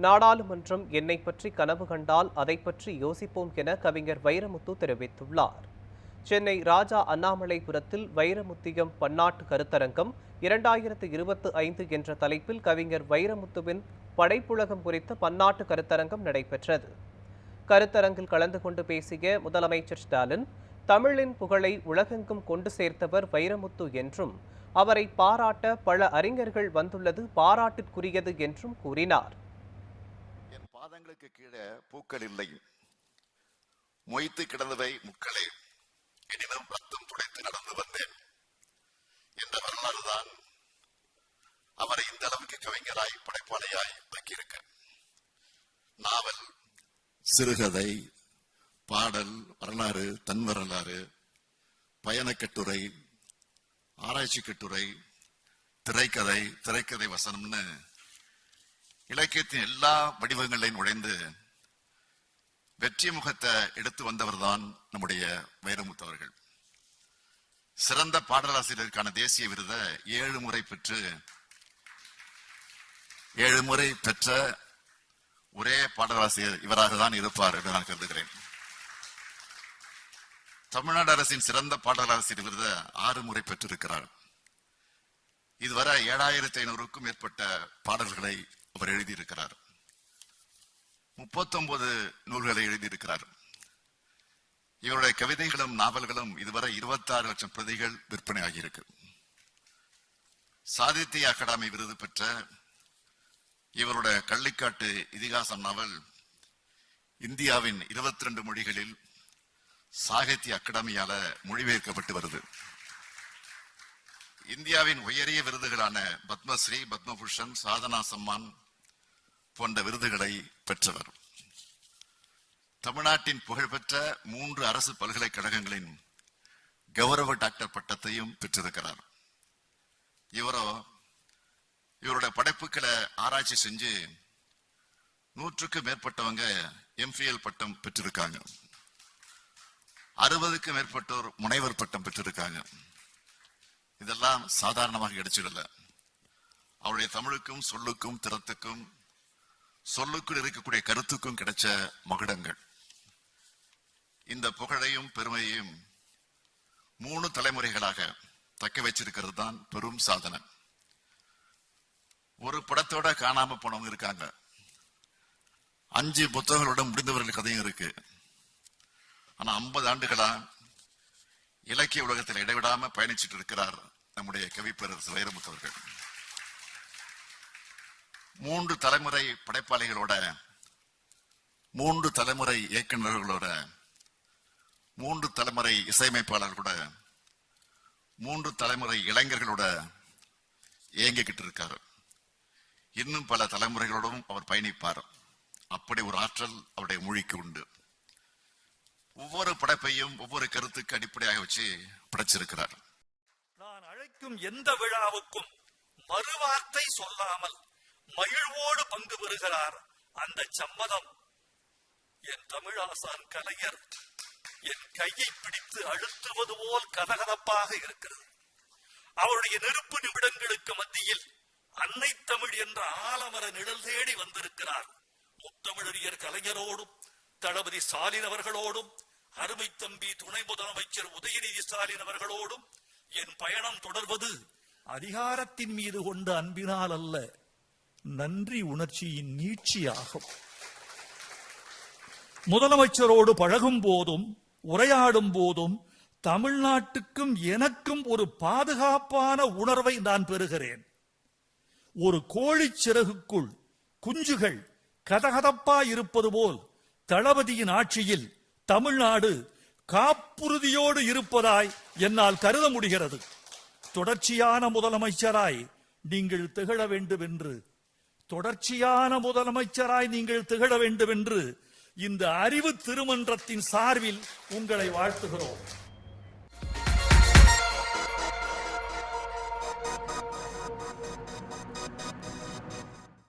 நாடாளுமன்றம் என்னை பற்றி கனவு கண்டால் அதை பற்றி யோசிப்போம் என கவிஞர் வைரமுத்து தெரிவித்துள்ளார். சென்னை ராஜா அண்ணாமலைபுரத்தில் வைரமுத்தியம் பன்னாட்டு கருத்தரங்கம் 2025 என்ற தலைப்பில் கவிஞர் வைரமுத்துவின் படைப்புலகம் குறித்த பன்னாட்டு கருத்தரங்கம் நடைபெற்றது. கருத்தரங்கில் கலந்து கொண்டு பேசிய முதலமைச்சர் ஸ்டாலின், தமிழின் புகழை உலகெங்கும் கொண்டு சேர்த்தவர் வைரமுத்து என்றும், அவரை பாராட்ட பல அறிஞர்கள் வந்துள்ளது பாராட்டிற்குரியது என்றும் கூறினார். என் பாதங்களுக்கு கீழே பூக்கள் இல்லை, மொய்த்து கிடந்தவை முக்களே, எனினும் ரத்தம் துடைத்து நடந்து வந்தேன் என்ற வரலாறுதான் அவரை இந்த அளவுக்கு கவிஞராய் படைப்பாளையாய் ஆக்கியிருக்க. நாவல், சிறுகதை, பாடல், வரலாறு, தன் வரலாறு, பயணக் கட்டுரை, ஆராய்ச்சி கட்டுரை, திரைக்கதை வசனம்னு இலக்கியத்தின் எல்லா வடிவங்களையும் நுழைந்து வெற்றி முகத்தை எடுத்து வந்தவர் தான் நம்முடைய வைரமுத்து அவர்கள். சிறந்த பாடலாசிரியருக்கான தேசிய விருதை 7 முறை பெற்ற ஒரே பாடலாசிரியர் இவராக தான் இருப்பார் என்று நான் கருதுகிறேன். தமிழ்நாடு அரசின் சிறந்த பாடலாசிரியர் விருதை 6 முறை பெற்றிருக்கிறார். இதுவரை 7500க்கும் மேற்பட்ட பாடல்களை அவர் எழுதியிருக்கிறார். 39 நூல்களை எழுதியிருக்கிறார். இவருடைய கவிதைகளும் நாவல்களும் இதுவரை 26 லட்சம் பிரதிகள் விற்பனை ஆகியிருக்கு. சாகித்ய அகாடமி விருது பெற்ற இவருடைய கள்ளிக்காட்டு இதிகாசம் நாவல் இந்தியாவின் 22 மொழிகளில் சாகித்ய அகாடமியால மொழிபெயர்க்கப்பட்டு வருது. இந்தியாவின் உயரிய விருதுகளான பத்மஸ்ரீ, பத்மபூஷன், சாதனா சம்மான் போன்ற விருதுகளை பெற்றவர். தமிழ்நாட்டின் புகழ்பெற்ற 3 அரசு பல்கலைக்கழகங்களின் கௌரவ டாக்டர் பட்டத்தையும் பெற்றிருக்கிறார். இவருடைய படைப்புகளை ஆராய்ச்சி செஞ்சு 100க்கும் மேற்பட்டவங்க எம்பிஎல் பட்டம் பெற்றிருக்காங்க. 60க்கும் மேற்பட்டோர் முனைவர் பட்டம் பெற்றிருக்காங்க. இதெல்லாம் சாதாரணமாக கிடைச்சிடல. அவருடைய தமிழுக்கும் சொல்லுக்கும் திறத்துக்கும் சொல்லுக்குள் இருக்கக்கூடிய கருத்துக்கும் கிடைச்ச மகுடங்கள். இந்த புகழையும் பெருமையையும் 3 தலைமுறைகளாக தக்க வச்சிருக்கிறது தான் பெரும் சாதனை. ஒரு படத்தோட காணாம போனவங்க இருக்காங்க. 5 புத்தகங்களோட முடிந்தவர்கள் கதையும் இருக்கு. ஆனா 50 ஆண்டுகளா இலக்கிய உலகத்தில் இடைவிடாம பயணிச்சுட்டு இருக்கிறார் நம்முடைய கவிப்பேரரசு வைரமுத்து அவர்கள். 3 தலைமுறை படைப்பாளிகளோட, 3 தலைமுறை இயக்குநர்களோட, 3 தலைமுறை இசையமைப்பாளர்களோட, 3 தலைமுறை இளைஞர்களோட இயங்கிக்கிட்டு இருக்காரு. இன்னும் பல தலைமுறைகளோடும் அவர் பயணிப்பார். அப்படி ஒரு ஆற்றல் அவருடைய மொழிக்கு உண்டு. ஒவ்வொரு படைப்பையும் ஒவ்வொரு கருத்துக்கு அடிப்படையாக வச்சு படைச்சிருக்கிறார். நான் அழைக்கும் எந்த விழாவுக்கும் மறுவார்த்தை சொல்லாமல் மகிழ்வோடு பங்கு பெறுகிறார் அந்த சம்மதம். என் தமிழாசான் கலைஞர் என் கையை பிடித்து அழுத்துவது போல் கதகதப்பாக இருக்கிறது. அவருடைய நெருப்பு நிமிடங்களுக்கு மத்தியில் அன்னை தமிழ் என்ற ஆலமர நிழல் தேடி வந்திருக்கிறார். முத்தமிழறிஞர் கலைஞரோடும் தளபதி ஸ்டாலின் அவர்களோடும் அருமை தம்பி துணை முதலமைச்சர் உதயநிதி ஸ்டாலின் அவர்களோடும் என் பயணம் தொடர்வது அதிகாரத்தின் மீது கொண்ட அன்பினால் அல்ல, நன்றி உணர்ச்சியின் நீட்சியாகும். முதலமைச்சரோடு பழகும் போதும் உரையாடும் போதும் தமிழ்நாட்டுக்கும் எனக்கும் ஒரு பாதுகாப்பான உணர்வை நான் பெறுகிறேன். ஒரு கோழி சிறகுக்குள் குஞ்சுகள் கதகதப்பா இருப்பது போல் தளபதியின் ஆட்சியில் தமிழ்நாடு காப்புறுதியோடு இருப்பதாய் என்னால் கருத முடிகிறது. தொடர்ச்சியான முதலமைச்சராய் நீங்கள் திகழ வேண்டும் என்று இந்த அறிவு திருமன்றத்தின் சார்பில் உங்களை வாழ்த்துகிறோம்.